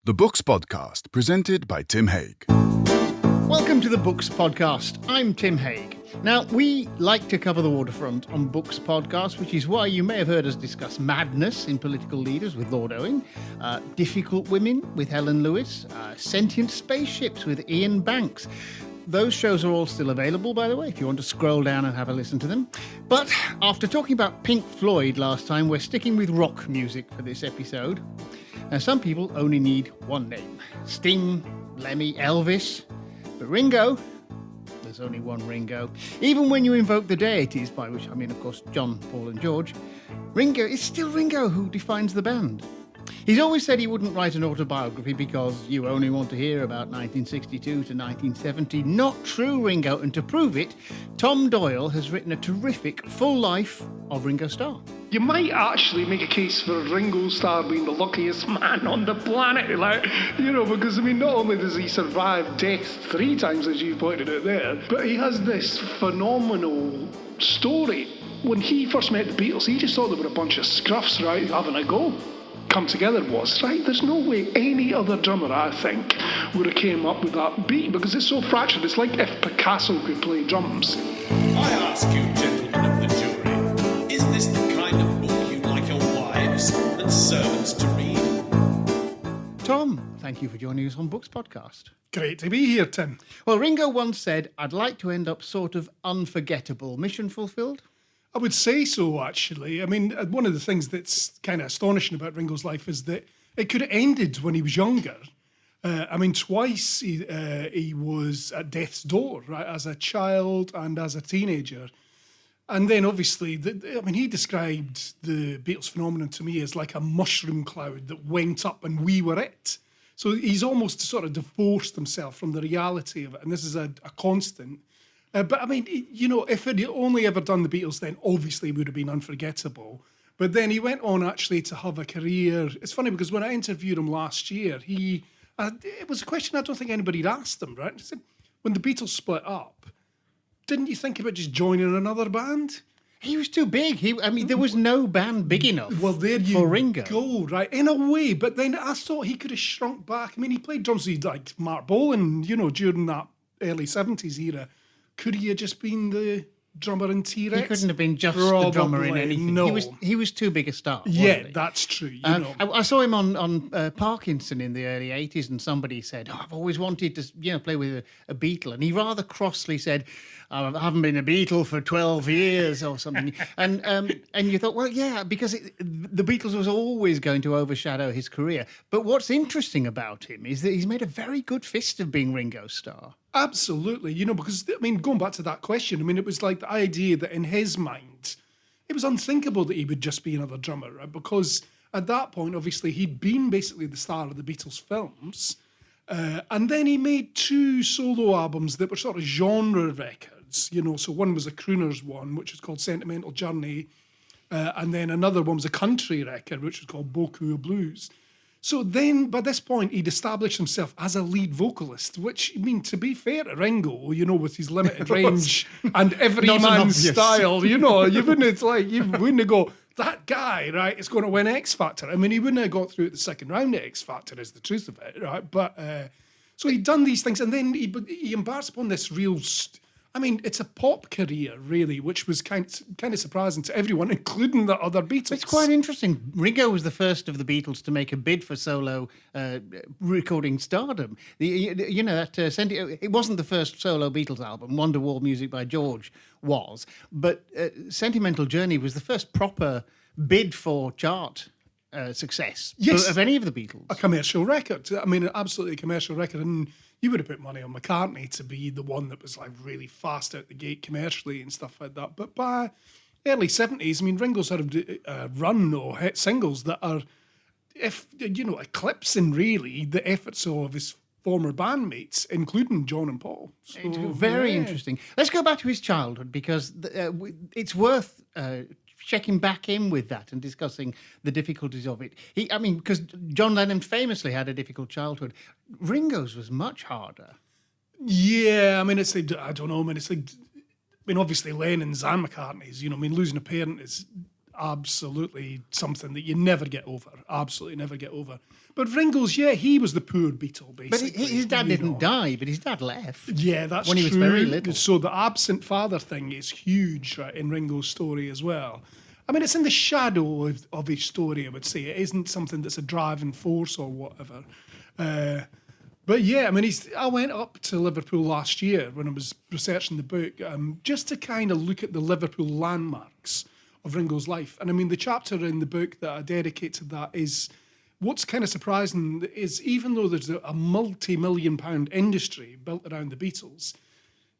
The Books Podcast, presented by Tim Hague. Welcome to the Books Podcast. I'm Tim Hague. Now, we like to cover the waterfront on Books Podcast, which is why you may have heard us discuss madness in political leaders with Lord Owen, difficult women with Helen Lewis, sentient spaceships with Ian Banks. Those shows are all still available, by the way, if you want to scroll down and have a listen to them. But after talking about Pink Floyd last time, we're sticking with rock music for this episode. Now, some people only need one name. Sting, Lemmy, Elvis. But Ringo, there's only one Ringo. Even when you invoke the deities, by which I mean, of course, John, Paul and George, Ringo is still Ringo who defines the band. He's always said he wouldn't write an autobiography because you only want to hear about 1962 to 1970. Not true, Ringo. And to prove it, Tom Doyle has written a terrific full life of Ringo Starr. You might actually make a case for Ringo Starr being the luckiest man on the planet, because, not only does he survive death 3 times, as you pointed out there, but he has this phenomenal story. When he first met the Beatles, he just thought they were a bunch of scruffs, right, having a go. Come Together was, right? There's no way any other drummer, I think, would have came up with that beat, because it's so fractured. It's like if Picasso could play drums. I ask you, gentlemen of the jury, is this the kind of book you'd like your wives and servants to read? Tom, thank you for joining us on Books Podcast. Great to be here, Tim. Well, Ringo once said, I'd like to end up sort of unforgettable. Mission fulfilled? I would say so, actually. One of the things that's kind of astonishing about Ringo's life is that it could have ended when he was younger. Twice he was at death's door, right, as a child and as a teenager. And then, obviously, he described the Beatles phenomenon to me as like a mushroom cloud that went up and we were it. So he's almost sort of divorced himself from the reality of it. And this is a constant. If he'd only ever done the Beatles, then obviously it would have been unforgettable. But then he went on actually to have a career. It's funny because when I interviewed him last year, it was a question I don't think anybody had asked him, right? He said, when the Beatles split up, didn't you think about just joining another band? He was too big. There was no band big enough for Ringo. Go, right, in a way. But then I thought he could have shrunk back. He played drums with like Mark Bolan, during that early 70s era. Could he have just been the drummer in T-Rex? He couldn't have been just the drummer in anything. No. He was too big a star. Yeah, wasn't he? that's true. I saw him on Parkinson in the early 80s, and somebody said, I've always wanted to play with a Beatle. And he rather crossly said, I haven't been a Beatle for 12 years or something. and you thought, well, yeah, because the Beatles was always going to overshadow his career. But what's interesting about him is that he's made a very good fist of being Ringo Starr. Absolutely, because, going back to that question, it was like the idea that in his mind, it was unthinkable that he would just be another drummer, right? Because at that point, obviously, he'd been basically the star of the Beatles films, and then he made 2 solo albums that were sort of genre records, so one was a crooners one, which was called Sentimental Journey, and then another one was a country record, which was called Beaucoup Blues. So then, by this point, he'd established himself as a lead vocalist, which, to be fair to Ringo, with his limited range and every man's style, you wouldn't go, that guy, right, is going to win X Factor. He wouldn't have got through at the second round of X Factor, is the truth of it, right? But, so he'd done these things, and then he embarked upon this real... it's a pop career, really, which was kind of surprising to everyone, including the other Beatles. It's quite interesting. Ringo was the first of the Beatles to make a bid for solo recording stardom. It wasn't the first solo Beatles album. Wonderwall Music by George was, but Sentimental Journey was the first proper bid for chart success of any of the Beatles. A commercial record. Absolutely a commercial record, and you would have put money on McCartney to be the one that was like really fast out the gate commercially and stuff like that. But by early 70s, Ringo's had a run of hit singles that are, eclipsing really the efforts of his former bandmates, including John and Paul. So, very interesting. Let's go back to his childhood, because it's worth checking back in with that and discussing the difficulties of it. Because John Lennon famously had a difficult childhood. Ringo's was much harder. Yeah, it's like, I don't know, it's like, obviously Lennon's and McCartney's, losing a parent is absolutely something that you never get over. Absolutely never get over. But Ringo's, he was the poor Beatle, But basically. his dad didn't die, but his dad left. Yeah, that's when he was true. very little. So the absent father thing is huge, right, in Ringo's story as well. I mean, it's in the shadow of his story, I would say. It isn't something that's a driving force or whatever. But yeah, I mean, I went up to Liverpool last year when I was researching the book, just to kind of look at the Liverpool landmarks of Ringo's life. And I mean, the chapter in the book that I dedicate to that is, what's kind of surprising is, even though there's a multi-million-pound industry built around the Beatles,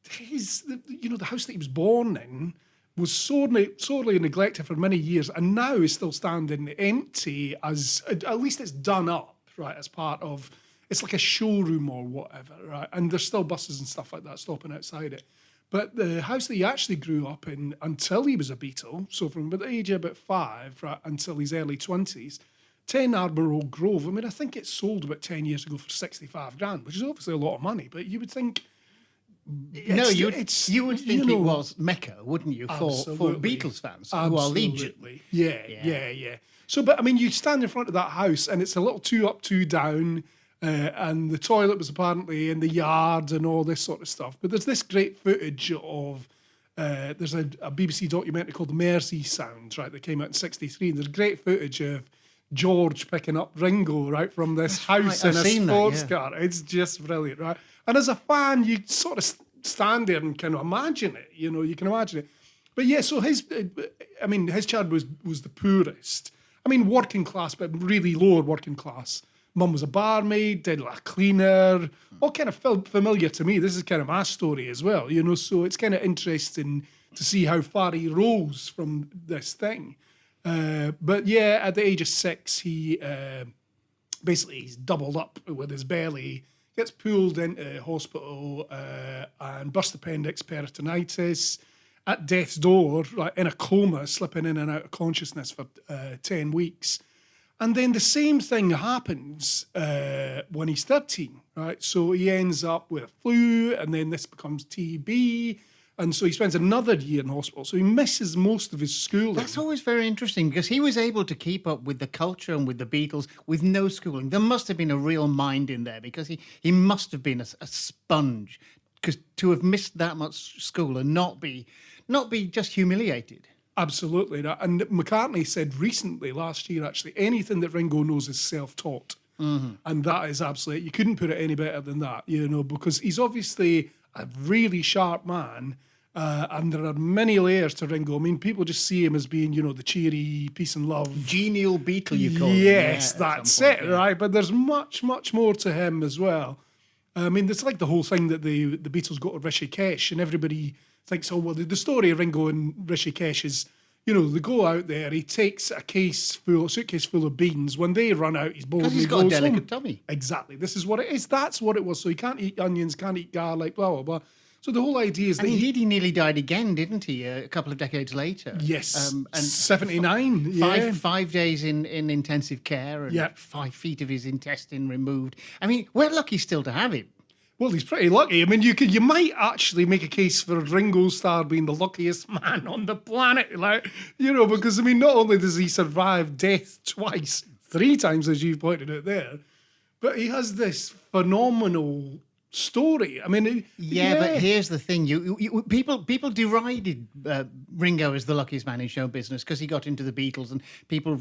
the house that he was born in was sorely neglected for many years, and now is still standing empty, as at least it's done up, right, as part of, it's like a showroom or whatever, right? And there's still buses and stuff like that stopping outside it. But the house that he actually grew up in until he was a Beatle, so from the age of about 5, right, until his early 20s, 10 Admiral Grove, I mean, I think it sold about 10 years ago for 65 grand, which is obviously a lot of money, but you would think... You would think it was Mecca, wouldn't you, for Beatles fans who are legion. Yeah. So, but I mean, you stand in front of that house and it's a little 2 up, 2 down, and the toilet was apparently in the yard and all this sort of stuff. But there's this great footage of... there's a BBC documentary called The Mersey Sounds, right, that came out in 1963, and there's great footage of George picking up Ringo, right, from this house in a sports car. It's just brilliant, right? And as a fan, you sort of stand there and kind of imagine it, you can imagine it. But yeah, so his child was the poorest. I mean, working class, but really lower working class. Mum was a barmaid, dad was a cleaner, all kind of felt familiar to me. This is kind of my story as well, so it's kind of interesting to see how far he rose from this thing. But yeah, at the age of 6, he basically he's doubled up with his belly, gets pulled into hospital and burst appendix, peritonitis, at death's door, right, in a coma, slipping in and out of consciousness for 10 weeks. And then the same thing happens when he's 13, right? So he ends up with a flu, and then this becomes TB. And so he spends another year in hospital. So he misses most of his schooling. That's always very interesting because he was able to keep up with the culture and with the Beatles with no schooling. There must have been a real mind in there because he must have been a sponge, because to have missed that much school and not be just humiliated. Absolutely. And McCartney said recently, last year actually, anything that Ringo knows is self-taught. Mm-hmm. And that is absolutely, you couldn't put it any better than that, because he's obviously a really sharp man. And there are many layers to Ringo. I mean, people just see him as being, the cheery, peace and love. Genial Beatle, you call him. Yes, that's it, right? But there's much, much more to him as well. I mean, it's like the whole thing that the Beatles go to Rishikesh, and everybody thinks, the story of Ringo and Rishikesh is, they go out there, he takes a suitcase full of beans. When they run out, he's bored. Because he's got a delicate tummy. Exactly. This is what it is. That's what it was. So he can't eat onions, can't eat garlic, blah, blah, blah. So the whole idea is that he nearly died again, didn't he? A couple of decades later. Yes, and 79. 5 days in intensive care, and 5 feet of his intestine removed. I mean, we're lucky still to have him. Well, he's pretty lucky. I mean, you might actually make a case for Ringo Starr being the luckiest man on the planet, because I mean, not only does he survive death twice, 3 times as you pointed out there, but he has this phenomenal story. I mean, but here's the thing: people derided Ringo as the luckiest man in show business because he got into the Beatles, and people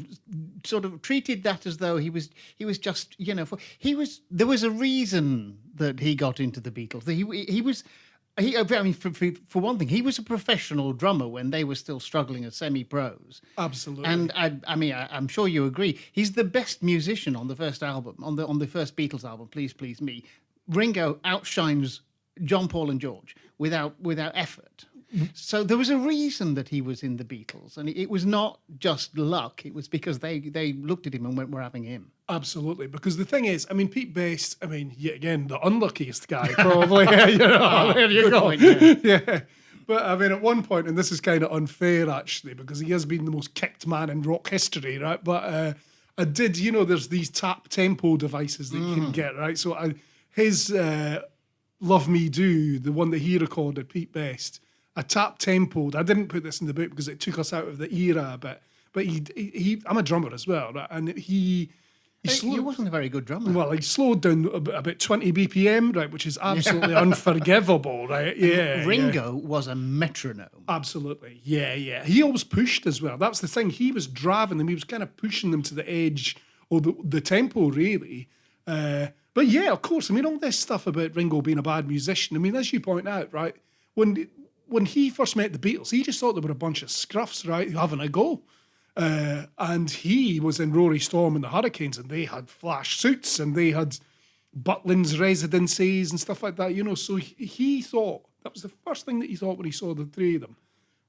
sort of treated that as though he was just there was a reason that he got into the Beatles. For one thing, he was a professional drummer when they were still struggling as semi-pros. Absolutely. And I'm sure you agree. He's the best musician on the first album, on the first Beatles album, Please Please Me. Ringo outshines John, Paul and George without effort. So there was a reason that he was in the Beatles, and it was not just luck. It was because they looked at him and went, "We're having him." Absolutely, because the thing is, I mean, Pete Best, yet again, the unluckiest guy, probably. There you go. Point, yeah. But I mean, at one point, and this is kind of unfair actually, because he has been the most kicked man in rock history, right? But there's these tap tempo devices that you can get, right? So his Love Me Do, the one that he recorded, Pete Best, a tap tempoed. I didn't put this in the book because it took us out of the era a bit. but I'm a drummer as well, right? And he He wasn't a very good drummer. well, he slowed down about 20 BPM, right, which is absolutely unforgivable, right? Yeah. Ringo was a metronome. Absolutely. Yeah. He always pushed as well. That's the thing. He was driving them. He was kind of pushing them to the edge or the tempo, really. But yeah, of course. I mean, all this stuff about Ringo being a bad musician. I mean, as you point out, right, when he first met the Beatles, he just thought they were a bunch of scruffs, right, having a go. And he was in Rory Storm and the Hurricanes, and they had flash suits and they had Butlin's residencies and stuff like that, So he thought, that was the first thing that he thought when he saw the three of them.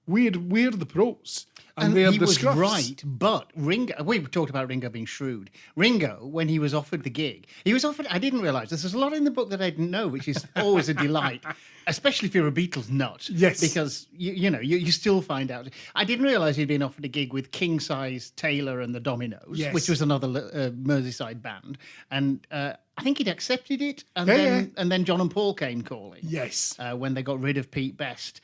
We're the pros. And they're he the was scruffs. right, but Ringo, we talked about Ringo being shrewd. Ringo, when he was offered the gig, I didn't realise, there's a lot in the book that I didn't know, which is always a delight, especially if you're a Beatles nut. Yes. Because, you still find out. I didn't realise he'd been offered a gig with King Size Taylor and the Dominoes, Yes. which was another Merseyside band. And I think he'd accepted it, and then John and Paul came calling. Yes. When they got rid of Pete Best.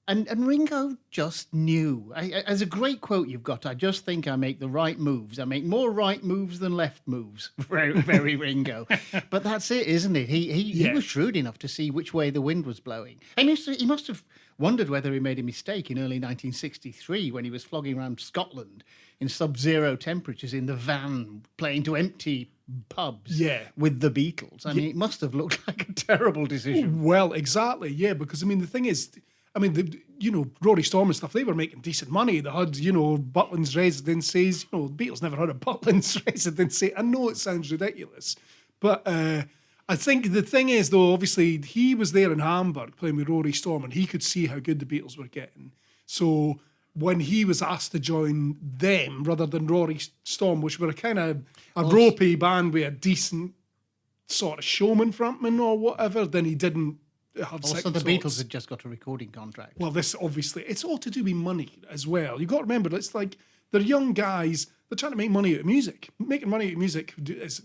And Ringo just knew. As a great quote you've got, I just think I make the right moves. I make more right moves than left moves. Very, very Ringo. But that's it, isn't it? He was shrewd enough to see which way the wind was blowing. And he must have wondered whether he made a mistake in early 1963 when he was flogging around Scotland in sub-zero temperatures in the van, playing to empty pubs with the Beatles. I mean, it must have looked like a terrible decision. Well, exactly, yeah, because, I mean, the thing is, Rory Storm and stuff, they were making decent money. They had, Butlin's residencies. The Beatles never had a Butlin's residency. I know it sounds ridiculous, but I think the thing is, though, obviously, he was there in Hamburg playing with Rory Storm, and he could see how good the Beatles were getting. So when he was asked to join them rather than Rory Storm, which were a kind of a ropey band with a decent sort of showman frontman or whatever, then he didn't. Also, the Beatles had just got a recording contract. Well, this obviously, it's all to do with money as well. You've got to remember, it's like they're young guys, they're trying to make money out of music. Making money out of music is,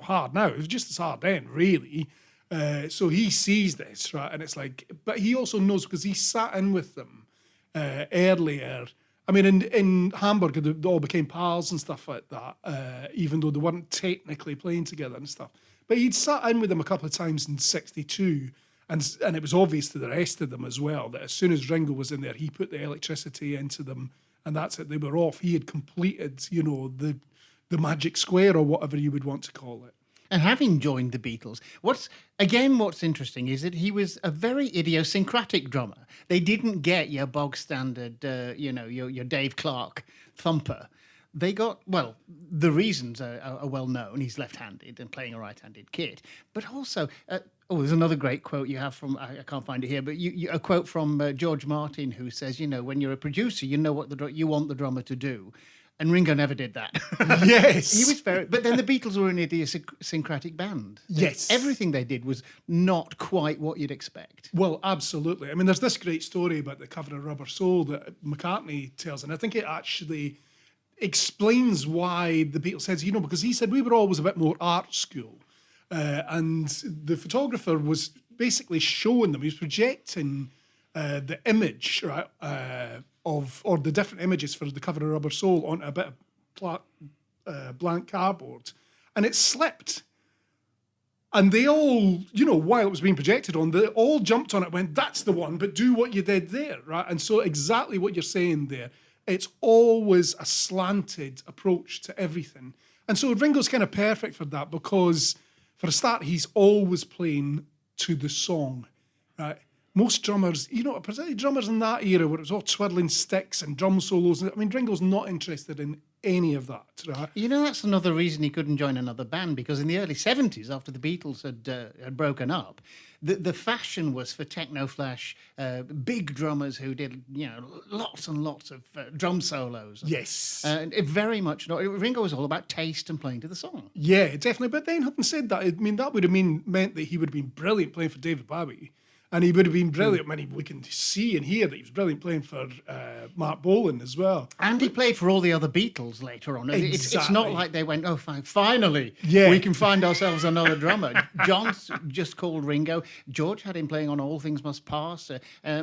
hard now. It was just as hard then, really. So he sees this, right? And it's like, but he also knows because he sat in with them earlier. I mean, in Hamburg, they all became pals and stuff like that, even though they weren't technically playing together and stuff. But he'd sat in with them a couple of times in '62. And it was obvious to the rest of them as well that as soon as Ringo was in there, he put the electricity into them, and that's it. They were off. He had completed, the magic square or whatever you would want to call it. And having joined the Beatles, what's interesting is that he was a very idiosyncratic drummer. They didn't get your bog standard, your Dave Clark thumper. They got, the reasons are well known. He's left-handed and playing a right-handed kit. But also, there's another great quote you have from, I can't find it here, but a quote from George Martin who says, when you're a producer, you know what you want the drummer to do. And Ringo never did that. Yes. He was but then the Beatles were an idiosyncratic band. Yes. Everything they did was not quite what you'd expect. Well, absolutely. I mean, there's this great story about the cover of Rubber Soul that McCartney tells, and I think it actually explains why the Beatles said, because he said we were always a bit more art school. And the photographer was basically showing them, he was projecting the image, right, or the different images for the cover of Rubber Soul onto a bit of blank cardboard. And it slipped. And they all, while it was being projected on, they all jumped on it and went, that's the one, but do what you did there, right? And so exactly what you're saying there. It's always a slanted approach to everything. And so Ringo's kind of perfect for that because, for a start, he's always playing to the song, right? Most drummers, particularly drummers in that era where it was all twirling sticks and drum solos. I mean, Ringo's not interested in any of that, right? That's another reason he couldn't join another band, because in the early 70s, after the Beatles had broken up, the fashion was for techno-flash, big drummers who did, lots and lots of drum solos. Yes. And it very much, Ringo was all about taste and playing to the song. Yeah, definitely. But then having said that, I mean, that would have meant that he would have been brilliant playing for David Bowie. And he would have been brilliant. I mean, we can see and hear that he was brilliant playing for Mark Bolan as well. And he played for all the other Beatles later on. It's not like they went, oh, finally, Yeah. we can find ourselves another drummer. John's just called Ringo. George had him playing on All Things Must Pass.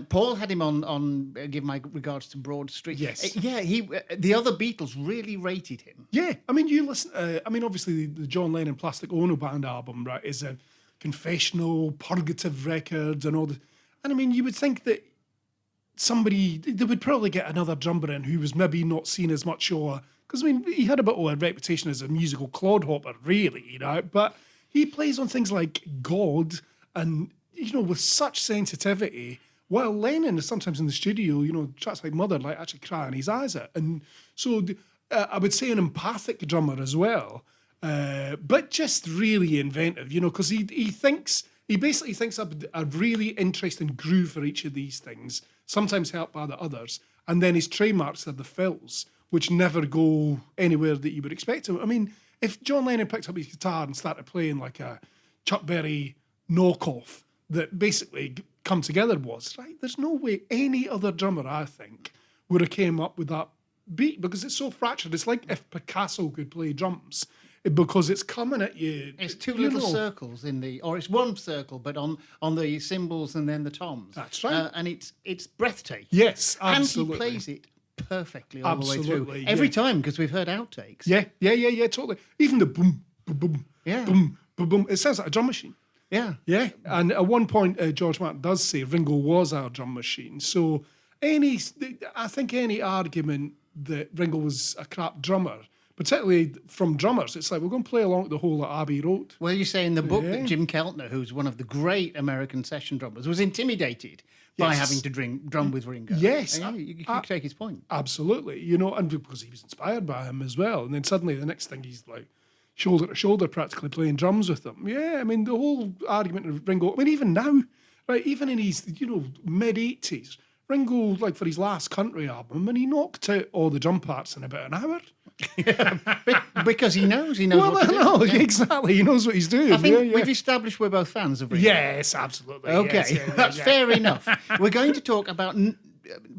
Paul had him on Give My Regards to Broad Street. Yes. The other Beatles really rated him. Yeah, I mean, you listen. Obviously, the John Lennon Plastic Ono Band album, right, is a confessional, purgative record and all the. And I mean, you would think that they would probably get another drummer in who was maybe not seen as much because I mean, he had a bit of a reputation as a musical clodhopper, really, you know. But he plays on things like God and with such sensitivity. While Lennon is sometimes in the studio, tracks like Mother, like actually crying his eyes out. And so I would say an empathic drummer as well, but just really inventive, because he basically thinks up a really interesting groove for each of these things, sometimes helped by the others. And then his trademarks are the fills, which never go anywhere that you would expect him. I mean, if John Lennon picked up his guitar and started playing like a Chuck Berry knockoff that basically Come Together was, right? There's no way any other drummer, I think, would have came up with that beat because it's so fractured. It's like if Picasso could play drums because it's coming at you. It's two little circles or it's one circle, but on the cymbals and then the toms. That's right. And it's breathtaking. Yes, absolutely. And he plays it perfectly all the way Absolutely, through. Every yeah. time, because we've heard outtakes. Yeah, totally. Even the boom, boom, boom, Yeah. boom, boom, boom. It sounds like a drum machine. Yeah. Yeah, and at one point, George Martin does say Ringo was our drum machine. So I think any argument that Ringo was a crap drummer, particularly from drummers, it's like we're going to play along the whole that Abbey wrote. Well, you say in the book Yeah. that Jim Keltner, who's one of the great American session drummers, was intimidated by Yes. having to drum with Ringo. Yes. And you take his point. Absolutely, and because he was inspired by him as well. And then suddenly the next thing he's like shoulder to shoulder practically playing drums with them. Yeah, I mean, the whole argument of Ringo, I mean, even now, right, even in his, mid-80s, Ringo, like for his last country album, and he knocked out all the drum parts in about an hour. Because he knows Well, what to do. no, Yeah. exactly. He knows what he's doing. I think yeah. we've established we're both fans of Ringo. Yes, absolutely. Okay, Yes, yeah, that's yeah. fair enough. We're going to talk about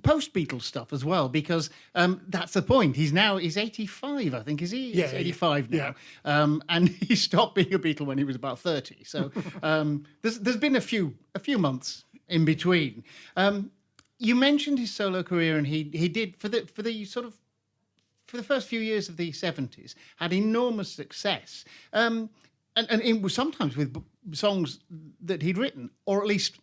post-Beatles stuff as well, because that's the point. He's 85, I think, is he? Yeah, He's 85 yeah. now. And he stopped being a Beatle when he was about 30. So there's been a few months in between. You mentioned his solo career, and he did for the first few years of the 70s had enormous success, and it was sometimes with songs that he'd written, or at least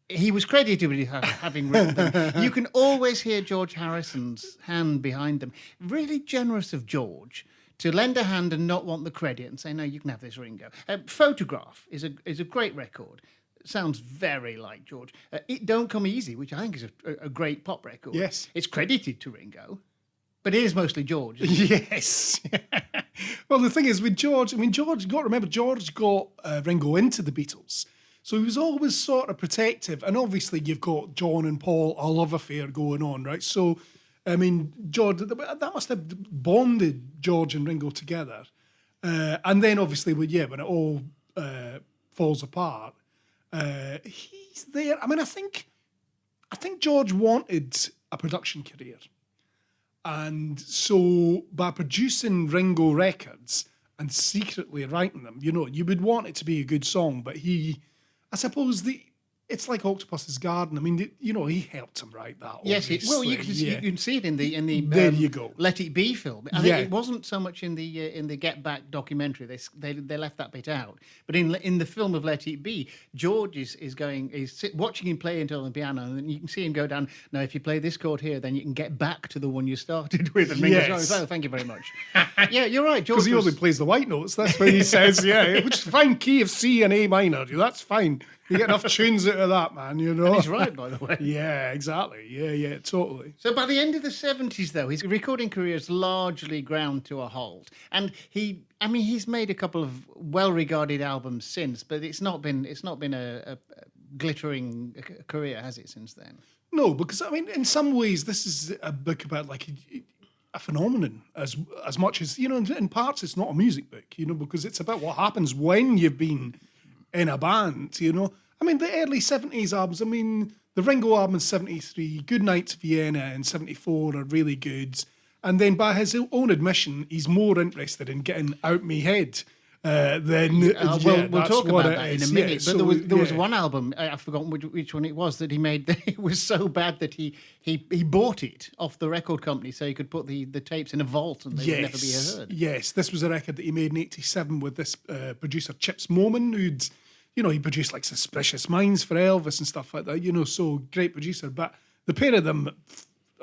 he was credited with having written them. You can always hear George Harrison's hand behind them. Really generous of George to lend a hand and not want the credit and say, no, you can have this, Ringo. Photograph is a great record. Sounds very like George. It Don't Come Easy, which I think is a great pop record. Yes. It's credited to Ringo, but it is mostly George. Yes. Well, the thing is with George, George, you got to remember, George got Ringo into the Beatles. So he was always sort of protective. And obviously you've got John and Paul, a love affair going on, right? So, George, that must have bonded George and Ringo together. And then obviously, when it all falls apart, he's there. I think George wanted a production career. And so by producing Ringo records and secretly writing them, you would want it to be a good song, but I suppose it's like Octopus's Garden. He helped him write that. Yes, you obviously. can see it in the There you go. Let It Be film. I think it wasn't so much in the Get Back documentary. They left that bit out. But in the film of Let It Be, George is watching him play into the piano, and then you can see him go down. Now, if you play this chord here, then you can get back to the one you started with. And Ringo's Yes. going, oh, thank you very much. Yeah, you're right, George. Because he only plays the white notes. That's what he says, yeah. Which is fine, key of C and A minor. That's fine. You get enough tunes out of that, man, And he's right, by the way. Yeah, exactly. Yeah, totally. So by the end of the 70s, though, his recording career is largely ground to a halt. And he's made a couple of well-regarded albums since, but it's not been a glittering career, has it, since then? No, because, in some ways, this is a book about, like, a phenomenon as much as, in parts it's not a music book, because it's about what happens when you've been in a band, I mean, the early 70s albums, I mean, the Ringo album in 73, Good Night to Vienna in 74 are really good. And then by his own admission, he's more interested in getting Out Me Head than... we'll talk about that in a minute. Yeah, but so, there was one album, I've forgotten which one it was, that he made that it was so bad that he bought it off the record company so he could put the tapes in a vault and they would never be heard. Yes, this was a record that he made in 87 with this producer, Chips Moman, who'd... he produced like Suspicious Minds for Elvis and stuff like that, so great producer. But the pair of them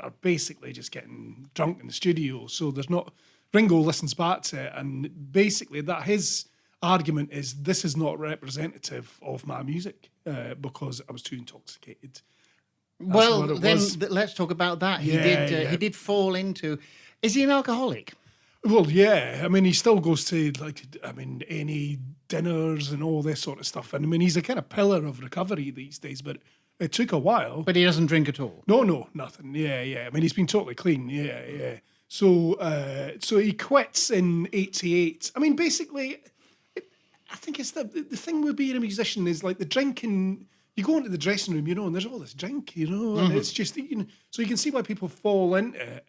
are basically just getting drunk in the studio. So there's not... Ringo listens back to it, and basically that his argument is this is not representative of my music because I was too intoxicated. Let's talk about that. He did fall into... Is he an alcoholic? Well, yeah. I mean, he still goes to, any dinners and all this sort of stuff. And, I mean, he's a kind of pillar of recovery these days, but it took a while. But he doesn't drink at all? No, nothing. Yeah. I mean, he's been totally clean. Yeah. So he quits in 88. I mean, basically, I think it's the thing with being a musician is like the drinking... You go into the dressing room, and there's all this drink, and it's just... so you can see why people fall into it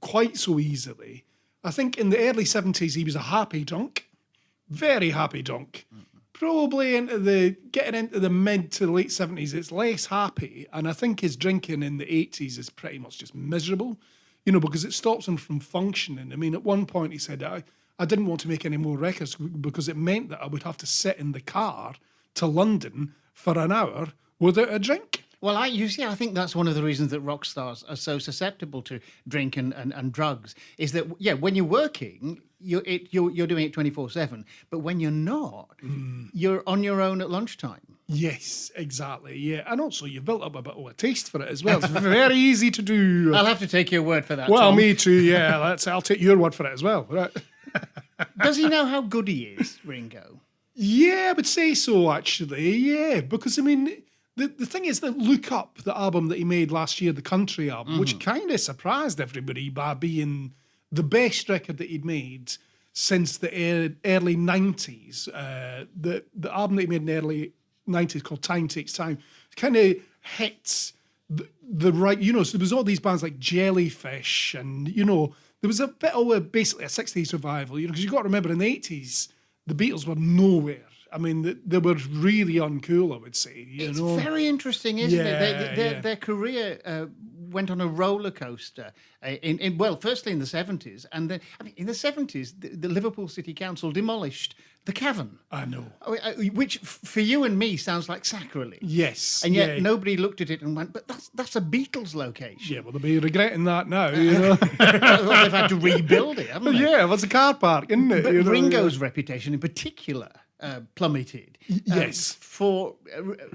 quite so easily. I think in the early 70s, he was a happy drunk, very happy drunk. Probably getting into the mid to late 70s, it's less happy. And I think his drinking in the 80s is pretty much just miserable, because it stops him from functioning. I mean, at one point he said, I didn't want to make any more records because it meant that I would have to sit in the car to London for an hour without a drink. Well, I think that's one of the reasons that rock stars are so susceptible to drink and drugs is that, when you're working, you're doing it 24/7. But when you're not, you're on your own at lunchtime. Yes, exactly. Yeah. And also you've built up a bit of a taste for it as well. It's very easy to do. I'll have to take your word for that, Well, Tom. me too, yeah. I'll take your word for it as well. Right. Does he know how good he is, Ringo? Yeah, I would say so, actually. Yeah, because, I mean... The thing is that Look Up, the album that he made last year, the country album, which kind of surprised everybody by being the best record that he'd made since the early 90s. The album that he made in the early 90s called Time Takes Time kind of hits the right, so there was all these bands like Jellyfish and, there was a bit of basically a 60s revival, because you've got to remember in the 80s, the Beatles were nowhere. I mean, they were really uncool, I would say. It's very interesting, isn't it? Their career went on a roller coaster. Firstly in the 70s, and then in the 70s, the Liverpool City Council demolished the Cavern. I know. Which for you and me sounds like sacrilege. Yes. And yet nobody looked at it and went, but that's a Beatles location. Yeah, well, they'll be regretting that now, Well, they've had to rebuild it, haven't they? Yeah, well, it's a car park, isn't it? But Ringo's reputation in particular plummeted. Yes. For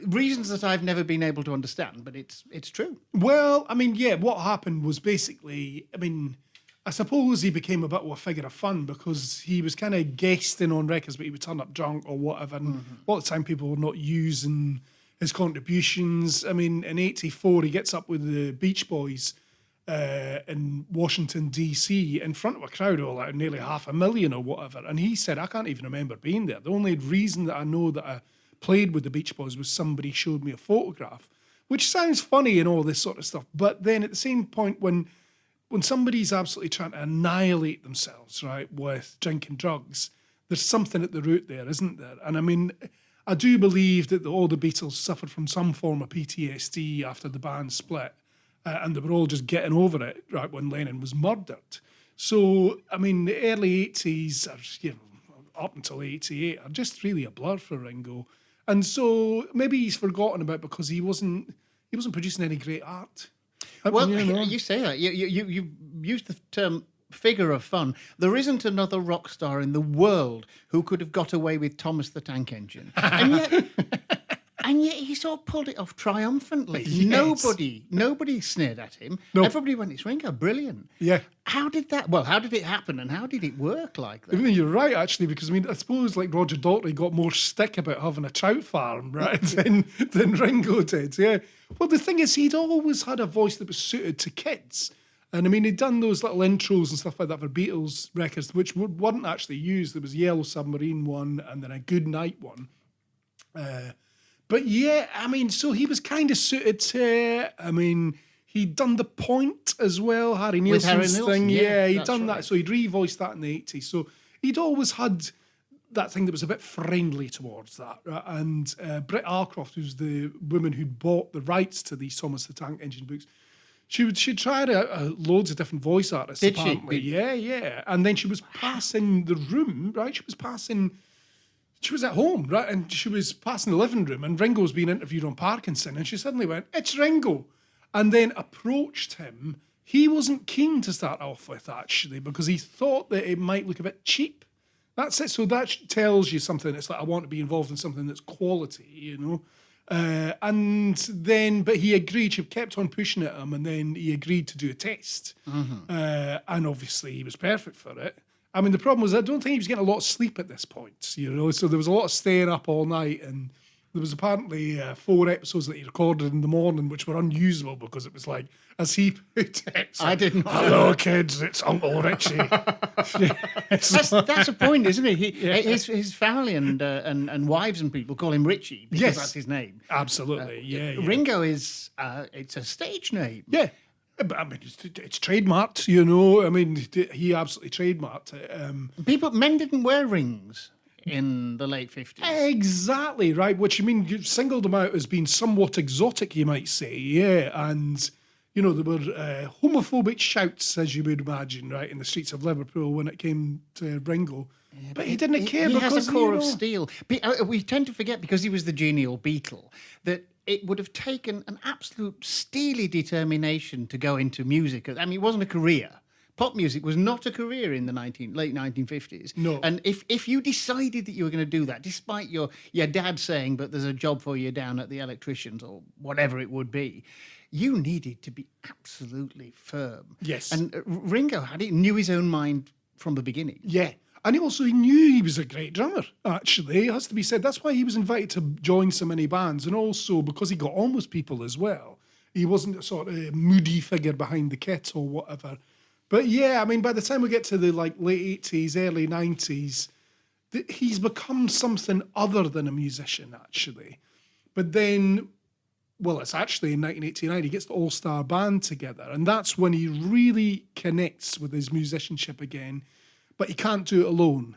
reasons that I've never been able to understand, but it's true. Well, I mean, what happened was basically, I suppose he became a bit of a figure of fun because he was kind of guesting on records, but he would turn up drunk or whatever, and a lot of the time people were not using his contributions. I mean, in 84, he gets up with the Beach Boys in Washington, D.C., in front of a crowd of like nearly 500,000 or whatever. And he said, I can't even remember being there. The only reason that I know that I played with the Beach Boys was somebody showed me a photograph, which sounds funny and all this sort of stuff. But then at the same point, when somebody's absolutely trying to annihilate themselves, right, with drinking drugs, there's something at the root there, isn't there? And I mean, I do believe that all the Beatles suffered from some form of PTSD after the band split. And they were all just getting over it, right, when Lennon was murdered. So, I mean, the early 80s, up until 88, are just really a blur for Ringo. And so maybe he's forgotten about because he wasn't producing any great art. Well, you say that. You used the term figure of fun. There isn't another rock star in the world who could have got away with Thomas the Tank Engine. And yet he sort of pulled it off triumphantly. Yes. Nobody sneered at him. No. Everybody went, it's Ringo, brilliant. Yeah. How did it happen and how did it work like that? I mean, you're right, actually, because I suppose like Roger Daltrey got more stick about having a trout farm, right, than Ringo did. Yeah. Well, the thing is, he'd always had a voice that was suited to kids. And I mean, he'd done those little intros and stuff like that for Beatles records, which weren't actually used. There was Yellow Submarine one and then a Good Night one. But yeah, I mean, so he was kind of suited to, I mean, he'd done The Point as well, Harry With Harry Nilsson's Nilsson, thing. yeah, He'd that's done right. that. So he'd revoiced that in the 80s. So he'd always had that thing that was a bit friendly towards that. Right? And Britt Arcroft, who's the woman who bought the rights to these Thomas the Tank Engine books, she tried loads of different voice artists. Did she? apparently. Yeah. And then she was passing the room, right? She was at home, right? And she was passing the living room, and Ringo was being interviewed on Parkinson, and she suddenly went, "It's Ringo," and then approached him. He wasn't keen to start off with, actually, because he thought that it might look a bit cheap. That's it. So that tells you something. It's like, I want to be involved in something that's quality, you know? And then, but he agreed. She kept on pushing at him, and then he agreed to do a test. And obviously, he was perfect for it. I mean, the problem was, I don't think he was getting a lot of sleep at this point, you know? So there was a lot of staying up all night, and there was apparently 4 episodes that he recorded in the morning, which were unusable because it was like, as he put it, I didn't know. "Hello, kids, it's Uncle Richie." That's the point, isn't it? His family and wives and people call him Richie because Yes. that's his name. Absolutely, yeah. Ringo is it's a stage name. Yeah. But I mean, it's trademarked, you know. I mean, he absolutely trademarked it. Men didn't wear rings in the late 50s. Exactly, right. Which, I mean, you singled him out as being somewhat exotic, you might say, yeah. And, you know, there were homophobic shouts, as you would imagine, right, in the streets of Liverpool when it came to Ringo. But he didn't care He because, has a core you of know, steel. We tend to forget, because he was the genial Beatle, that it would have taken an absolute steely determination to go into music. I mean, it wasn't a career. Pop music was not a career in the late 1950s. No. And if you decided that you were going to do that, despite your dad saying, "But there's a job for you down at the electricians," or whatever it would be, you needed to be absolutely firm. Yes. And Ringo knew his own mind from the beginning. Yeah. And he knew he was a great drummer, actually. It has to be said. That's why he was invited to join so many bands. And also because he got on with people as well. He wasn't a sort of moody figure behind the kit or whatever. But yeah, I mean, by the time we get to the late 80s, early 90s, he's become something other than a musician, actually. But then, well, it's actually in 1989, he gets the All-Star Band together. And that's when he really connects with his musicianship again. But he can't do it alone.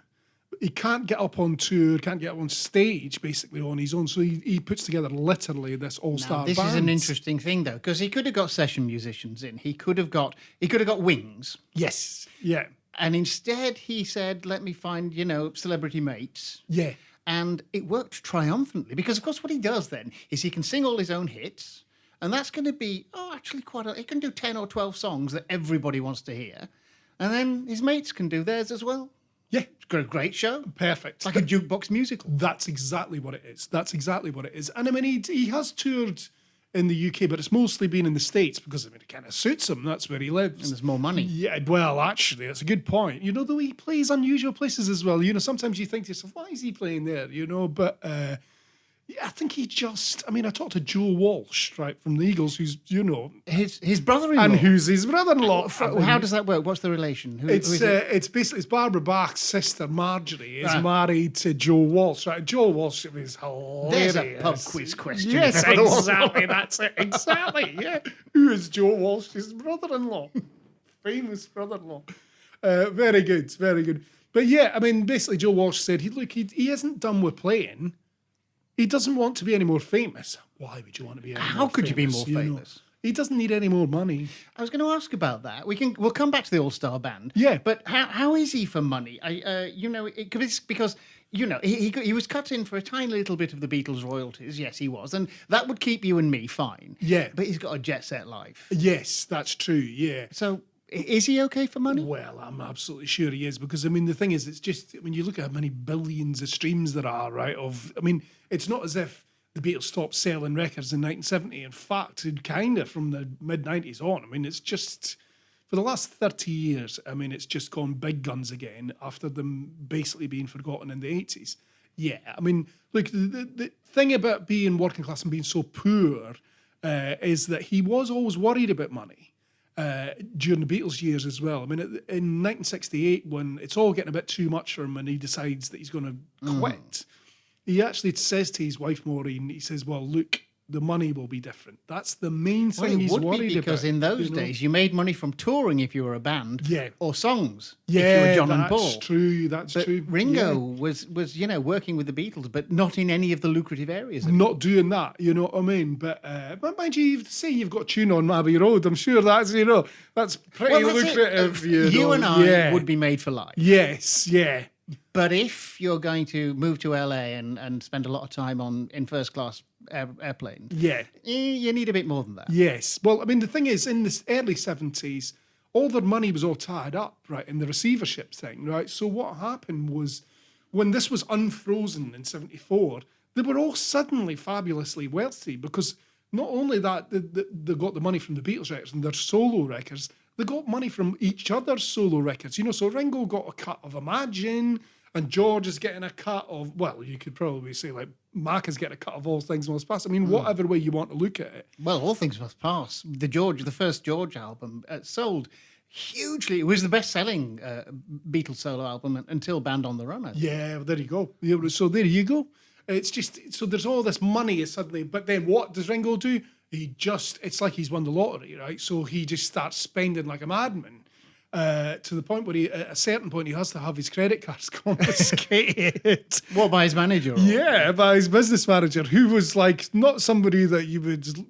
He can't get up on tour, can't get up on stage, basically, on his own. So he puts together literally this all-star This band. is an interesting thing, though, because he could have got session musicians in. He could have got wings. Yes, yeah, And instead he said, "Let me find, celebrity mates." yeah. And it worked triumphantly, because of course what he does then is he can sing all his own hits, and that's going to be, actually he can do 10 or 12 songs that everybody wants to hear. And then his mates can do theirs as well. Yeah, It's got a great show. perfect. It's like a jukebox musical. That's exactly what it is. That's exactly what it is. And I mean, he has toured in the UK, but it's mostly been in the States because, I mean, it kind of suits him. That's where he lives. And there's more money. Yeah, well, actually, that's a good point. You know, though he plays unusual places as well. You know, sometimes you think to yourself, why is he playing there? You know, but yeah, I think I talked to Joe Walsh, right, from the Eagles, who's, you know, His brother-in-law. and who's his brother-in-law. How does that work? What's the relation? Who is it? It's basically, it's Barbara Bach's sister, Marjorie, is Right. married to Joe Walsh, right? Joe Walsh is hilarious. There's a pub quiz question. Yes, if ever there was exactly. That's it. Exactly. Yeah. Who is Joe Walsh's brother-in-law? Famous brother-in-law. Very good. Very good. But yeah, I mean, basically, Joe Walsh said he isn't done with playing. He doesn't want to be any more famous. Why would you want to be any How more could you be more know? famous? He doesn't need any more money. I was going to ask about that. We'll come back to the All-Star Band. Yeah. But how is he for money? Because he was cut in for a tiny little bit of the Beatles' royalties. Yes, he was, and that would keep you and me fine. Yeah. But he's got a jet set life. Yes, that's true. Yeah. So is he okay for money? Well, I'm absolutely sure he is, because I mean, the thing is, it's just when you look at how many billions of streams there are, right? It's not as if the Beatles stopped selling records in 1970. In fact, it kind of from the mid 90s on. I mean, it's just for the last 30 years. I mean, it's just gone big guns again after them basically being forgotten in the 80s. Yeah, I mean, look, the thing about being working class and being so poor is that he was always worried about money. During the Beatles years as well. I mean, in 1968, when it's all getting a bit too much for him and he decides that he's going to quit, he actually says to his wife, Maureen, he says, well, look, the money will be different. That's the main Well, thing it he's would worried be because about. in those you know? days you made money from touring if you were a band, Yeah. or songs if Yeah, you were John and that's Paul. true. That's But true. Ringo Yeah. was working with the Beatles, but not in any of the lucrative areas. Not doing that, you know what I mean? But mind you, say you've got a tune on Abbey Road, I'm sure that's, that's pretty Well, that's it. lucrative. You and I Yeah. would be made for life. Yes, yeah. But if you're going to move to LA and spend a lot of time in first class airplanes, Yeah. you need a bit more than that. Yes. Well, I mean, the thing is, in the early 70s, all their money was all tied up, right, in the receivership thing, right? So what happened was when this was unfrozen in 74, they were all suddenly fabulously wealthy because not only that, they got the money from the Beatles records and their solo records, they got money from each other's solo records. So Ringo got a cut of Imagine, and George is getting a cut of, well, you could probably say like Mac is getting a cut of All Things Must Pass. I mean, whatever way you want to look at it. Well, All Things Must Pass. The first George album, sold hugely. It was the best-selling Beatles solo album until Band on the Run, I think. Yeah, well, there you go. So there you go. It's just, so there's all this money suddenly, but then what does Ringo do? It's like he's won the lottery, right? So he just starts spending like a madman. To the point where at a certain point he has to have his credit cards confiscated. What, by his manager? Or? Yeah, by his business manager, who was like not somebody that you would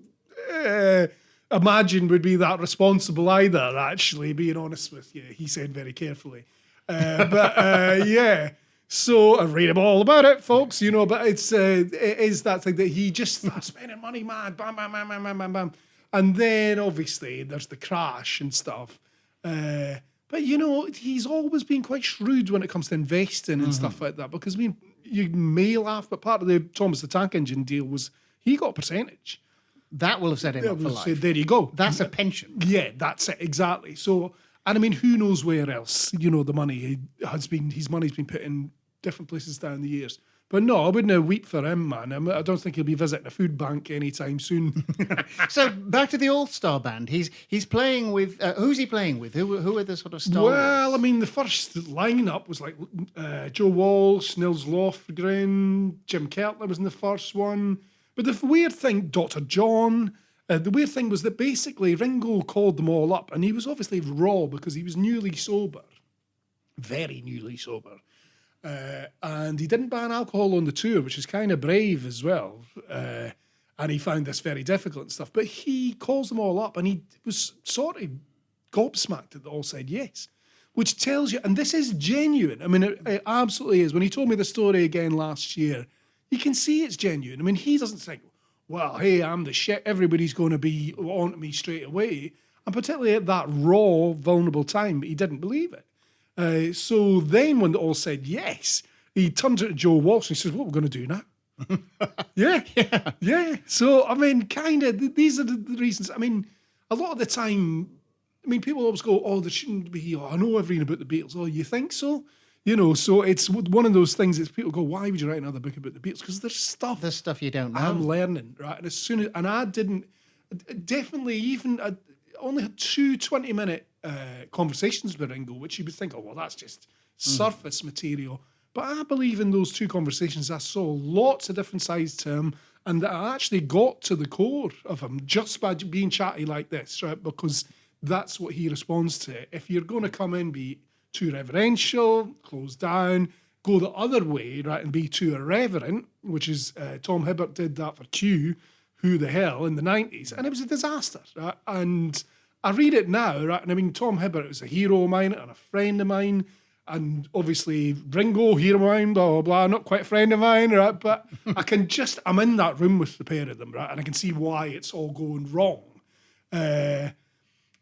imagine would be that responsible either, actually, being honest with you. He said very carefully. Yeah. So I read all about it, folks, but it is that thing that he just starts spending money mad, bam, bam, bam, bam, bam, bam, bam. And then obviously there's the crash and stuff. But he's always been quite shrewd when it comes to investing and stuff like that. Because I mean, you may laugh, but part of the Thomas the Tank Engine deal was he got a percentage. That will have set him up for life. There you go. That's a pension. Yeah, that's it exactly. So, and I mean, who knows where else the money his money's been put in different places down the years. But no, I wouldn't weep for him, man. I don't think he'll be visiting a food bank anytime soon. So back to the All-Star Band. He's playing with who's he playing with? Who are the sort of stars? Well, I mean, the first lineup was like Joe Walsh, Nils Lofgren, Jim Keltner was in the first one. But the weird thing, Dr. John, the weird thing was that basically Ringo called them all up, and he was obviously raw because he was newly sober, very newly sober. And he didn't ban alcohol on the tour, which is kind of brave as well. And he found this very difficult and stuff. But he calls them all up and he was sort of gobsmacked that they all said yes, which tells you, and this is genuine. I mean, it absolutely is. When he told me the story again last year, you can see it's genuine. I mean, he doesn't think, well, hey, I'm the shit. Everybody's going to be on to me straight away. And particularly at that raw, vulnerable time, he didn't believe it. So then when they all said yes, he turns to Joe Walsh and he says, what are we going to do now? Yeah. So, I mean, kind of, these are the reasons. I mean, a lot of the time, I mean, people always go, oh, there shouldn't be, I know everything about the Beatles. Oh, you think so? So it's one of those things that people go, why would you write another book about the Beatles? Because there's stuff you don't know. I'm learning, right? And I didn't, definitely even, I only had 2 20-minute conversations with Ringo, which you would think, oh, well, that's just surface material. But I believe in those 2 conversations, I saw lots of different sides to him, and that I actually got to the core of him just by being chatty like this, right? Because that's what he responds to. If you're going to come in, be too reverential, close down, go the other way, right, and be too irreverent, which is Tom Hibbert did that for Q, Who the Hell, in the 90s, and it was a disaster, right? And I read it now, right? And I mean, Tom Hibbert was a hero of mine and a friend of mine, and obviously Ringo, hero of mine, blah, blah, blah, not quite a friend of mine, right? But I'm in that room with the pair of them, right? And I can see why it's all going wrong.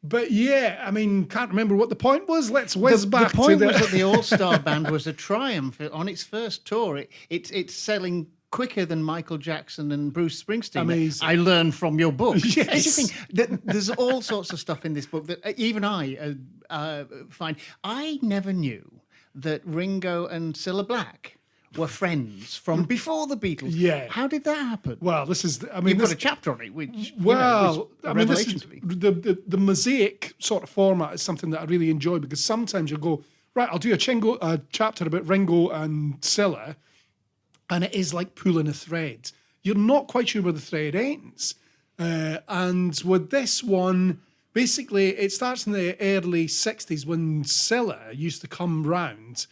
But yeah, I mean, can't remember what the point was. Let's whiz back to the point was that the All-Star Band was a triumph on its first tour. It's selling quicker than Michael Jackson and Bruce Springsteen. Amazing. I learned from your book. Yes. There's all sorts of stuff in this book that even I find. I never knew that Ringo and Cilla Black were friends from before the Beatles. Yeah. How did that happen? Well, this is, I mean, You've this, got a chapter on it, which well, was a I mean, this revelation is, to me. the mosaic sort of format is something that I really enjoy because sometimes you go, right, I'll do a chapter about Ringo and Cilla, and it is like pulling a thread. You're not quite sure where the thread ends. And with this one, basically, it starts in the early 60s when Scylla used to come round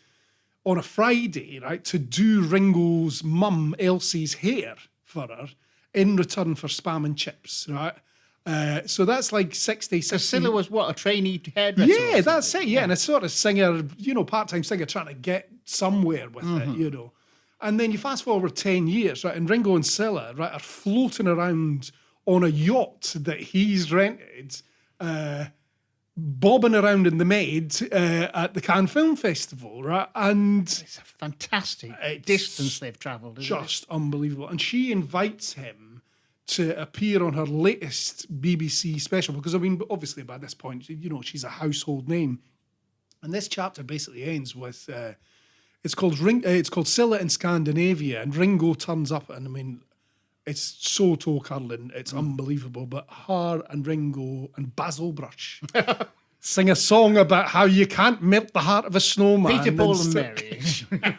on a Friday, right, to do Ringo's mum, Elsie's hair for her in return for spam and chips, right? So that's like 60, 60. Scylla was what, a trainee hairdresser? Yeah, that's it. Yeah, and a sort of singer, part-time singer trying to get somewhere with it, And then you fast forward 10 years, right, and Ringo and Scylla, right, are floating around on a yacht that he's rented, bobbing around in the Med at the Cannes Film Festival, right? And it's a fantastic distance they've travelled. Just unbelievable. And she invites him to appear on her latest BBC special because, I mean, obviously by this point, she's a household name. And this chapter basically ends with it's called Scylla in Scandinavia, and Ringo turns up, and I mean, it's so toe curling, it's unbelievable. But her and Ringo and Basil Brush sing a song about how you can't melt the heart of a snowman. Peter, Paul, and Mary.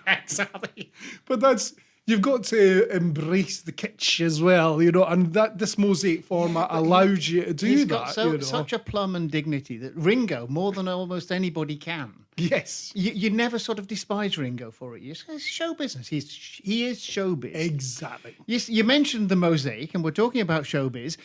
Exactly. But you've got to embrace the kitsch as well, and that this mosaic format allows you to do He's that. got such a plumb and dignity that Ringo, more than almost anybody can. Yes. You never sort of despise Ringo for it. It's show business. He is showbiz. Exactly. Yes, you mentioned the mosaic, and we're talking about showbiz.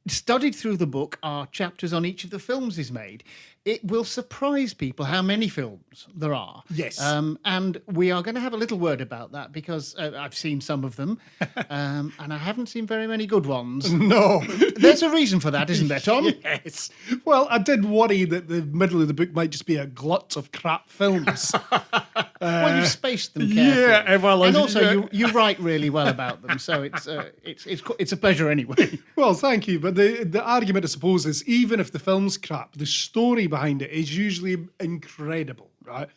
Studied through the book are chapters on each of the films he's made. It will surprise people how many films there are. Yes. And we are going to have a little word about that because I've seen some of them and I haven't seen very many good ones. No. There's a reason for that, isn't there, Tom? Yes. Well, I did worry that the middle of the book might just be a glut of crap films. Well, you've spaced them carefully. Yeah, well, and also you write really well about them, so it's a pleasure anyway. Well, thank you. But the argument, I suppose, is even if the film's crap, the story behind it is usually incredible, right?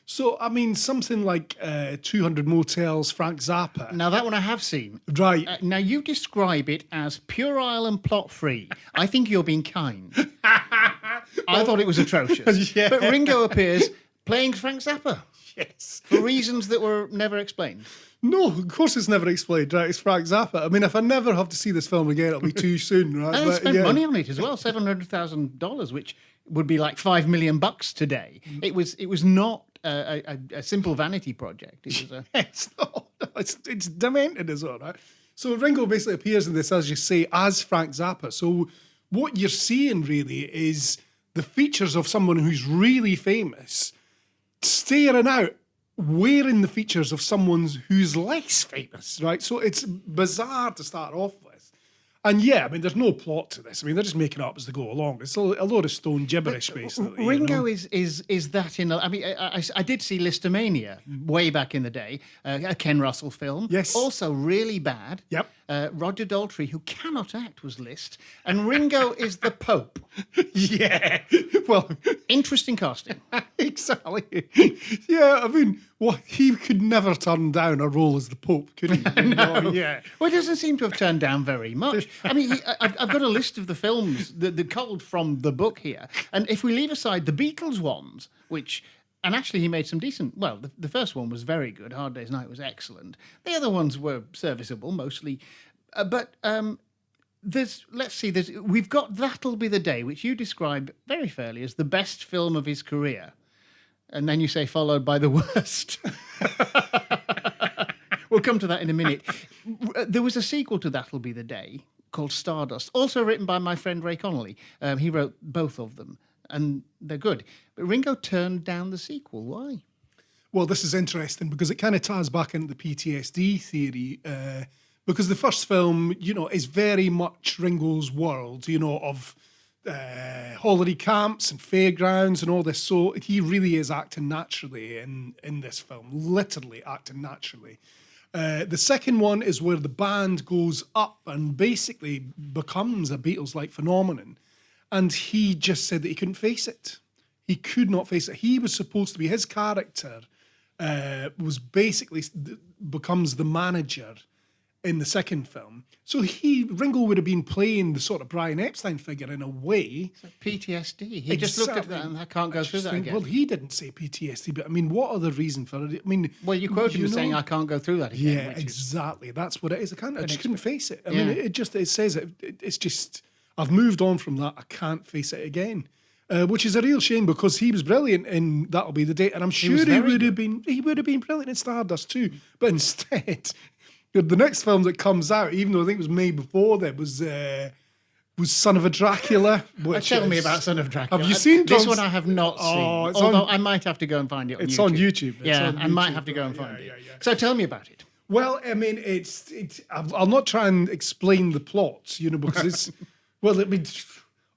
So, I mean, something like 200 Motels, Frank Zappa. Now, that one I have seen. Right. Now, you describe it as puerile and plot-free. I think you're being kind. I thought it was atrocious. Yeah. But Ringo appears playing Frank Zappa. Yes. For reasons that were never explained. No, of course it's never explained, right? It's Frank Zappa. I mean, if I never have to see this film again, it'll be too soon, right? And they spent money on it as well, $700,000, which would be like $5 million today. It was not a simple vanity project. It was a... It's not. It's demented as well, right? So Ringo basically appears in this, as you say, as Frank Zappa. So what you're seeing really is the features of someone who's really famous staring out, wearing the features of someone who's less famous, right? So it's bizarre to start off with. And yeah, I mean, there's no plot to this. I mean, they're just making it up as they go along. It's a load of stone gibberish, basically. Ringo is that in. I mean, I did see Listomania way back in the day, a Ken Russell film. Yes. Also really bad. Yep. Roger Daltrey, who cannot act, was Liszt, and Ringo is the Pope. Yeah. Well, interesting casting. Exactly. Yeah, I mean, he could never turn down a role as the Pope, could he? No. Yeah. Well, he doesn't seem to have turned down very much. I mean, I've got a list of the films that culled from the book here, and if we leave aside the Beatles ones, which... And actually, he made some decent... Well, the first one was very good. Hard Day's Night was excellent. The other ones were serviceable, mostly. But we've got That'll Be the Day, which you describe very fairly as the best film of his career. And then you say followed by the worst. We'll come to that in a minute. There was a sequel to That'll Be the Day called Stardust, also written by my friend Ray Connolly. He wrote both of them. And they're good. But Ringo turned down the sequel. Why? Well, this is interesting because it kind of ties back into the PTSD theory. Because the first film, is very much Ringo's world, of holiday camps and fairgrounds and all this. So he really is acting naturally in this film, literally acting naturally. The second one is where the band goes up and basically becomes a Beatles-like phenomenon. And he just said that he couldn't face it. He could not face it. He was supposed to be, his character was basically becomes the manager in the second film. So Ringo would have been playing the sort of Brian Epstein figure in a way. PTSD. He just looked at that and I can't go through that again. Well, he didn't say PTSD, but I mean, what other reason for it? I mean, Well, you quoted him as saying, I can't go through that again. yeah, exactly. That's what it is. I just couldn't face it. I mean, it says it. It's just, I've moved on from that. I can't face it again. Which is a real shame because he was brilliant in That'll Be the Day, and I'm sure he would have been brilliant in Stardust too. But instead, the next film that comes out, even though I think it was made before that, was Son of a Dracula. Tell me about Son of Dracula. Have you seen this one? I have not seen. Although I might have to go and find it on YouTube. It's on YouTube. I might have to go and find it. So tell me about it. Well, I mean, I'll not try and explain the plots, because it's, well, I mean,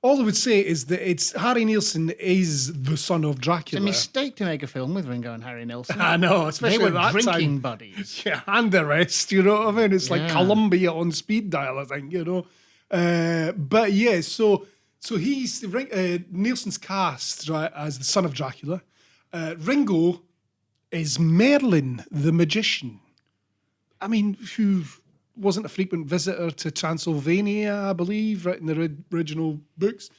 all I would say is that Harry Nilsson is the son of Dracula. It's a mistake to make a film with Ringo and Harry Nilsson. I know, especially they were at that drinking time. Buddies. Yeah, and the rest, you know what I mean? It's like Columbia on speed dial, I think, But yeah, so he's Nilsson's cast, right, as the son of Dracula. Ringo is Merlin the magician. I mean, who wasn't a frequent visitor to Transylvania, I believe, right, in the original books.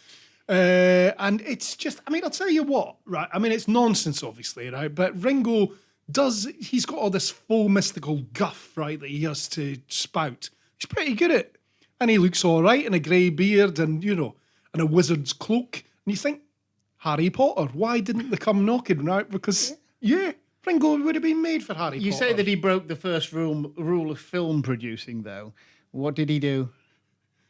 And it's just, I mean, I'll tell you what, right? I mean, it's nonsense, obviously, right? But Ringo he's got all this faux mystical guff, right, that he has to spout. He's pretty good at it. And he looks all right in a grey beard and, and a wizard's cloak. And you think, Harry Potter, why didn't they come knocking, right? Because, Ringo would have been made for Harry Potter. You say that he broke the first rule of film producing, though. What did he do?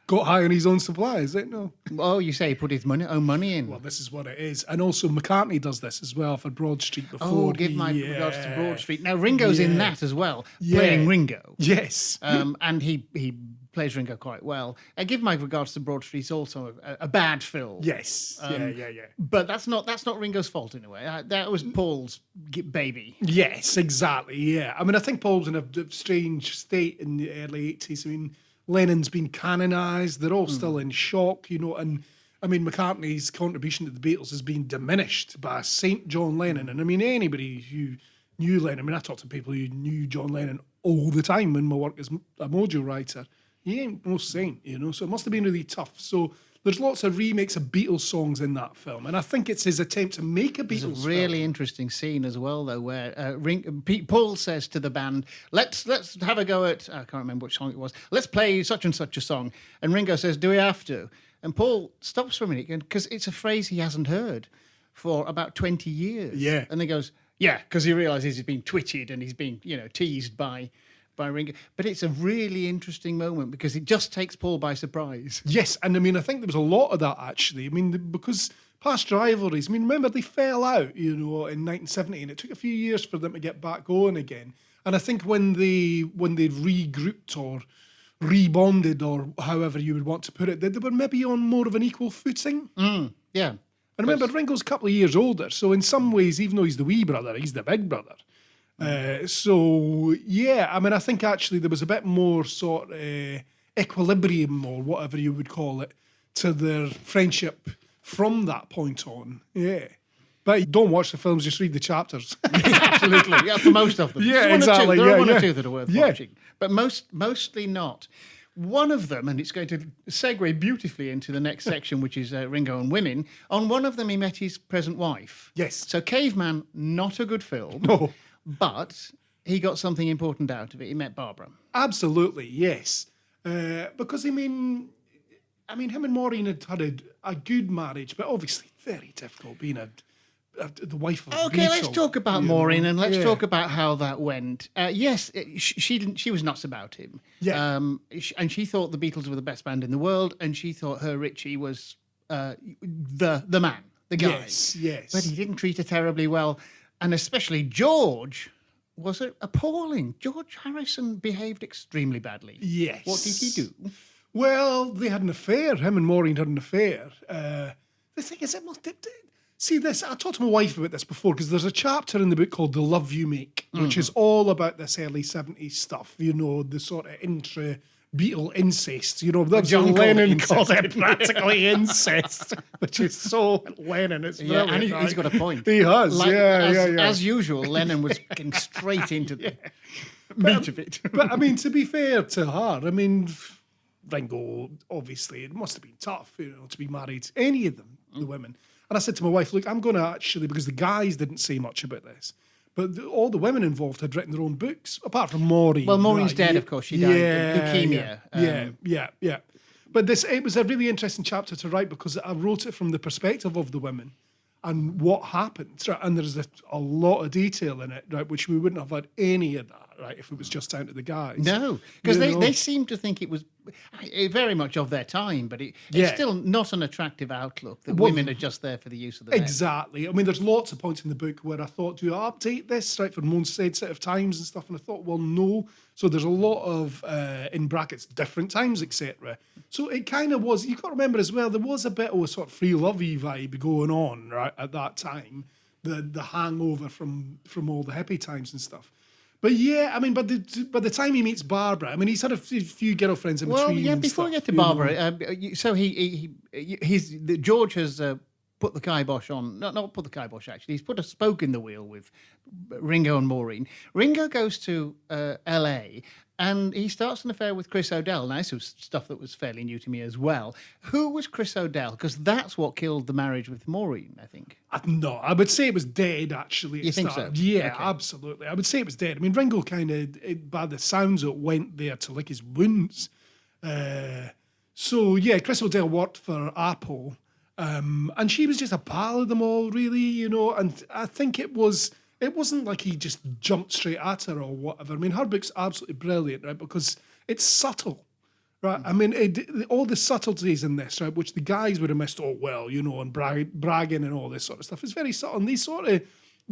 Got high on his own supply, is it? No. Oh, you say he put his own money in. Well, this is what it is. And also McCartney does this as well for Broad Street before. Oh, give my regards to Broad Street. Now, Ringo's in that as well, playing Ringo. Yes. And he plays Ringo quite well. Give my regards to Broad Street. It's also a bad film. Yes. Yeah. But that's not Ringo's fault in a way. That was Paul's baby. Yes, exactly. Yeah. I mean, I think Paul's in a strange state in the early 80s. I mean, Lennon's been canonised. They're all still in shock, and I mean, McCartney's contribution to the Beatles has been diminished by Saint John Lennon. And I mean, anybody who knew Lennon, I mean, I talk to people who knew John Lennon all the time in my work as a mojo writer. He ain't no saint, so it must have been really tough. So there's lots of remakes of Beatles songs in that film, and I think it's his attempt to make a Beatles film. There's a really interesting scene as well, though, where Paul says to the band, let's have a go at, I can't remember which song it was, let's play such and such a song. And Ringo says, do we have to? And Paul stops for a minute, because it's a phrase he hasn't heard for about 20 years. Yeah. And he goes, yeah, because he realises he's been twitted and he's been, teased by Ringo. But it's a really interesting moment because it just takes Paul by surprise. Yes, and I mean, I think there was a lot of that, actually. I mean, because past rivalries, I mean, remember, they fell out, in 1970, and it took a few years for them to get back going again. And I think when they regrouped or rebonded, or however you would want to put it, they were maybe on more of an equal footing. Yeah. And remember, Ringo's a couple of years older, so in some ways, even though he's the wee brother, he's the big brother. So, yeah, I mean, I think actually there was a bit more sort of equilibrium, or whatever you would call it, to their friendship from that point on. Yeah. But don't watch the films, just read the chapters. Absolutely. Yeah, for most of them. Yeah, There exactly. are one or two that are worth Yeah. watching, but mostly not. One of them, and it's going to segue beautifully into the next section, which is Ringo and women. On one of them, he met his present wife. Yes. So Caveman, not a good film. No. But he got something important out of it. He met Barbara. Absolutely, yes. Because, I mean, him and Maureen had a good marriage, but obviously very difficult being the wife of Okay, Rachel, let's talk about Maureen and let's talk about how that went. Yes, she was nuts about him. Yeah. And she thought the Beatles were the best band in the world, and she thought her Richie was the man, the guy. Yes. But he didn't treat her terribly well. And especially George was appalling. George Harrison behaved extremely badly. Yes. What did he do? Well, they had an affair. Him and Maureen had an affair. The thing is, see this, I talked to my wife about this before, because there's a chapter in the book called The Love You Make, which is all about this early 70s stuff, the sort of Beatle incest. That's John what called it Lennon called incest. it practically incest, which is so Lennon. It's Yeah, brilliant. and he's got a point. He has, As usual, Lennon was getting straight into the meat of it. But to be fair to her, Ringo, obviously, it must have been tough, to be married to any of them, the women. And I said to my wife, look, I'm going to actually, because the guys didn't say much about this, but all the women involved had written their own books, apart from Maureen. Well, Maureen's dead, of course. She died of leukemia. Yeah. But it was a really interesting chapter to write because I wrote it from the perspective of the women and what happened. Right? And there's a lot of detail in it, right, which we wouldn't have had any of that, right, if it was just down to the guys. No, because they seem to think it was very much of their time, but it's still not an attractive outlook that women are just there for the use of the men. Exactly. There's lots of points in the book where I thought, do I update this, right, for more sensitive times and stuff? And I thought, well, no. So there's a lot of, in brackets, different times, etc. So it kind of was, you've got to remember as well, there was a bit of a sort of free lovey vibe going on, right, at that time. The hangover from all the hippie times and stuff. But yeah, by the time he meets Barbara, he's had a few girlfriends in between. Well, yeah. Before we get to Barbara, so George has put the kibosh on. Not put the kibosh actually. He's put a spoke in the wheel with Ringo and Maureen. Ringo goes to L.A. and he starts an affair with Chris O'Dell. Now, this was stuff that was fairly new to me as well. Who was Chris O'Dell? Because that's what killed the marriage with Maureen, I think. No, I would say it was dead, actually. You think so? Yeah, okay. Absolutely. I would say it was dead. Ringo kind of, by the sounds of it, went there to lick his wounds. Chris O'Dell worked for Apple, and she was just a pal of them all, really, and I think it wasn't like he just jumped straight at her or whatever. Her book's absolutely brilliant, right? Because it's subtle, right? All the subtleties in this, right, which the guys would have missed, and bragging and all this sort of stuff. It's very subtle. And they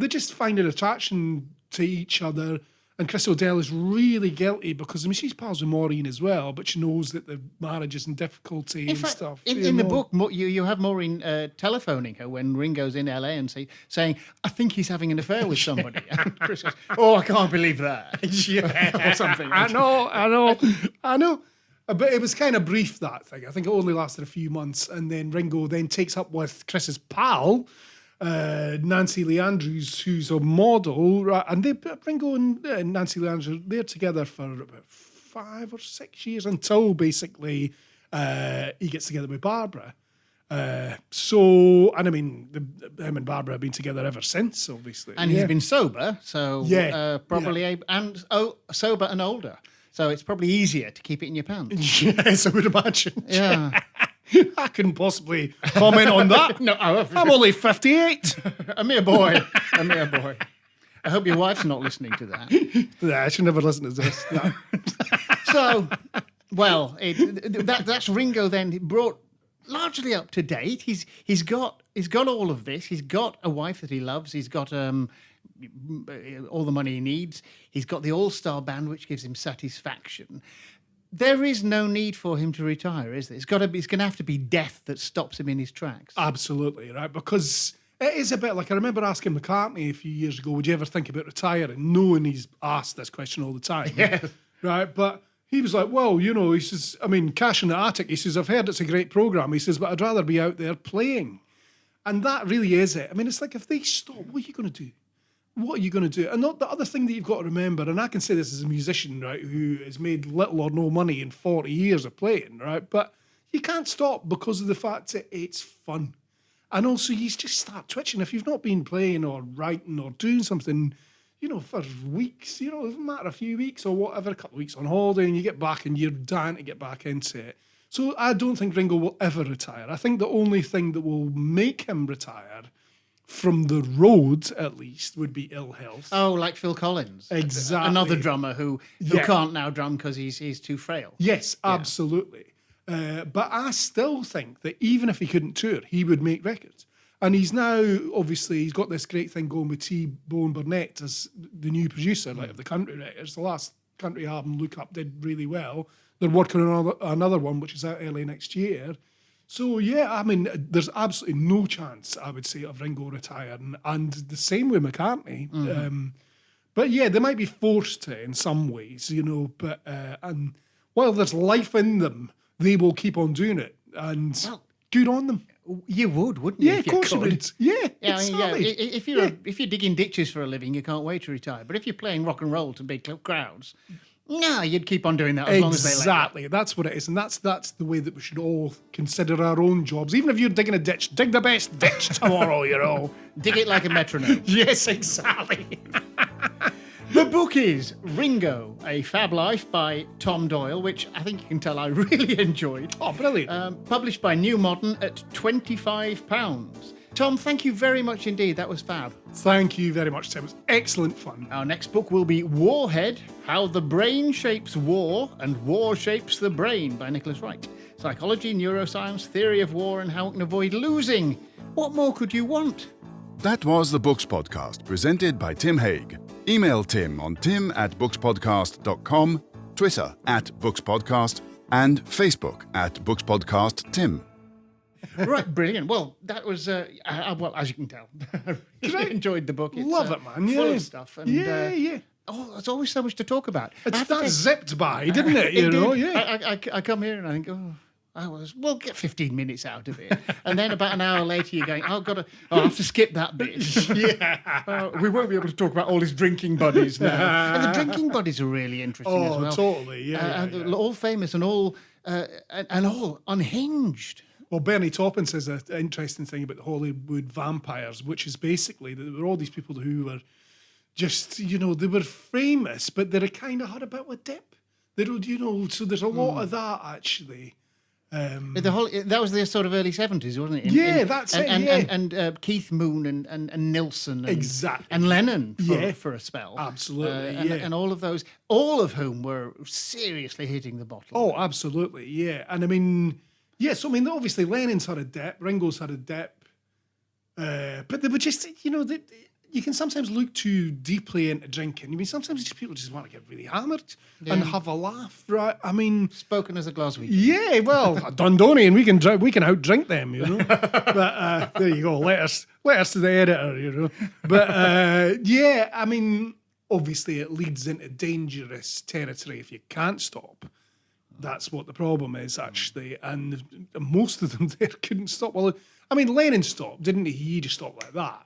just find an attraction to each other. And Chris O'Dell is really guilty because, she's pals with Maureen as well, but she knows that the marriage is in difficulty and stuff. In the book, you have Maureen telephoning her when Ringo's in LA and saying, I think he's having an affair with somebody. And Chris goes, I can't believe that. Or something. I know. But it was kind of brief, that thing. I think it only lasted a few months. And then Ringo then takes up with Chris's pal, Nancy Lee Andrews, who's a model, right? And Ringo and Nancy Lee Andrews, they're together for about 5 or 6 years until basically he gets together with Barbara. Him and Barbara have been together ever since, obviously. And he's been sober, so probably sober and older. So it's probably easier to keep it in your pants. Yes, I would imagine. Yeah. I couldn't possibly comment on that. No, I'm only 58. A mere boy. I hope your wife's not listening to that. Yeah, she never listen to this. No. So, that's Ringo then brought largely up to date. He's got all of this. He's got a wife that he loves. He's got all the money he needs. He's got the all-star band, which gives him satisfaction. There is no need for him to retire, is there? It's going to have to be death that stops him in his tracks. Absolutely, right? Because it is a bit like, I remember asking McCartney a few years ago, would you ever think about retiring? Knowing he's asked this question all the time. Yeah. Right? But he was like, well, he says, Cash in the Attic, he says, I've heard it's a great programme. He says, but I'd rather be out there playing. And that really is it. It's like, if they stop, what are you going to do? What are you going to do? And not the other thing that you've got to remember, and I can say this as a musician, right, who has made little or no money in 40 years of playing, right? But you can't stop because of the fact that it's fun. And also, you just start twitching. If you've not been playing or writing or doing something, for weeks, it doesn't matter, a few weeks or whatever, a couple of weeks on holiday, and you get back and you're dying to get back into it. So I don't think Ringo will ever retire. I think the only thing that will make him retire from the road, at least, would be ill health. Oh, like Phil Collins. Exactly. Another drummer who can't now drum because he's too frail. Yes, absolutely. But I still think that even if he couldn't tour, he would make records. And he's now, obviously, he's got this great thing going with T-Bone Burnett as the new producer of the country records. The last country album, Look Up, did really well. They're working on another one, which is out early next year. So, there's absolutely no chance, I would say, of Ringo retiring. And the same with McCartney. Mm-hmm. But, they might be forced to in some ways, but and while there's life in them, they will keep on doing it. And good on them. You would, wouldn't you? Yeah, if of course you could? would. Yeah, Yeah, I mean, yeah. exactly. If you're digging ditches for a living, you can't wait to retire. But if you're playing rock and roll to big crowds, no, you'd keep on doing that as long as they let you. Exactly, that's what it is, and that's the way that we should all consider our own jobs. Even if you're digging a ditch, dig the best ditch tomorrow. Dig it like a metronome. Yes, exactly. The book is Ringo, A Fab Life by Tom Doyle, which I think you can tell I really enjoyed. Oh, brilliant. Published by New Modern at £25. Tom, thank you very much indeed. That was fab. Thank you very much, Tim. It was excellent fun. Our next book will be Warhead, How the Brain Shapes War and War Shapes the Brain by Nicholas Wright. Psychology, neuroscience, theory of war and how it can avoid losing. What more could you want? That was the Books Podcast, presented by Tim Haig. Email Tim on tim@bookspodcast.com, Twitter @bookspodcast, and Facebook @bookspodcasttim. Right, brilliant. Well, that was, well, as you can tell, I really enjoyed the book. It's, Love it, man. Full Yeah. of stuff. And, Yeah. Oh, there's always so much to talk about. That zipped by, didn't it? It did. Yeah. I come here and I think, we'll get 15 minutes out of it. And then about an hour later, you're going, I have to skip that bit. Yeah. We won't be able to talk about all his drinking buddies now. And the drinking buddies are really interesting as well. Totally. Yeah. All famous and all unhinged. Well, Bernie Taupin says an interesting thing about the Hollywood vampires, which is basically that there were all these people who were just, they were famous, but they kind of had a bit of a dip. So there's a lot of that, actually. That was the sort of early 70s, wasn't it? That's it. And Keith Moon and Nilsson. And, Exactly. And Lennon for a spell. Absolutely, and all of those, all of whom were seriously hitting the bottle. Oh, absolutely, yeah. And I mean, obviously Lennon's had a dip, Ringo's had a dip, but they were just, you can sometimes look too deeply into drinking. I mean, sometimes just people just want to get really hammered and have a laugh, right? I mean, Spoken as a Glaswegian. Yeah, well, Dundonian, we can outdrink them, But there you go. Let us to the editor, But yeah, I mean, obviously it leads into dangerous territory if you can't stop. That's what the problem is, actually. And most of them there couldn't stop. Well, I mean, Lennon stopped, didn't he? He just stopped like that,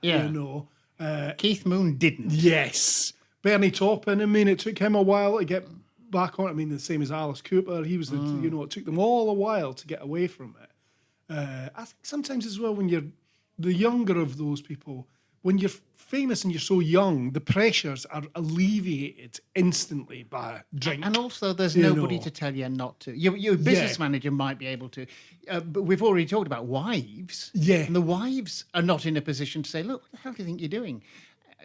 Keith Moon didn't. Yes. Bernie Taupin, I mean, it took him a while to get back on. I mean, the same as Alice Cooper. He was, it took them all a while to get away from it. I think sometimes as well, when you're the younger of those people, when you're famous and you're so young, the pressures are alleviated instantly by drink. And also, there's nobody to tell you not to. Your business manager might be able to. But we've already talked about wives. Yeah. And the wives are not in a position to say, look, what the hell do you think you're doing?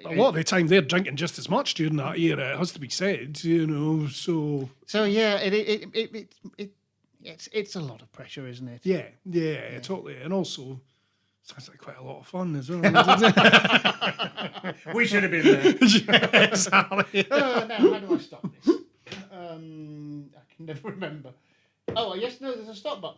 A lot of the time, they're drinking just as much during that era. It has to be said, so... So, yeah, it's a lot of pressure, isn't it? Yeah, totally. And also... sounds like quite a lot of fun as well. We should have been there. Yes, Ali. Now, how do I stop this? I can never remember. Oh, yes, no, there's a stop button.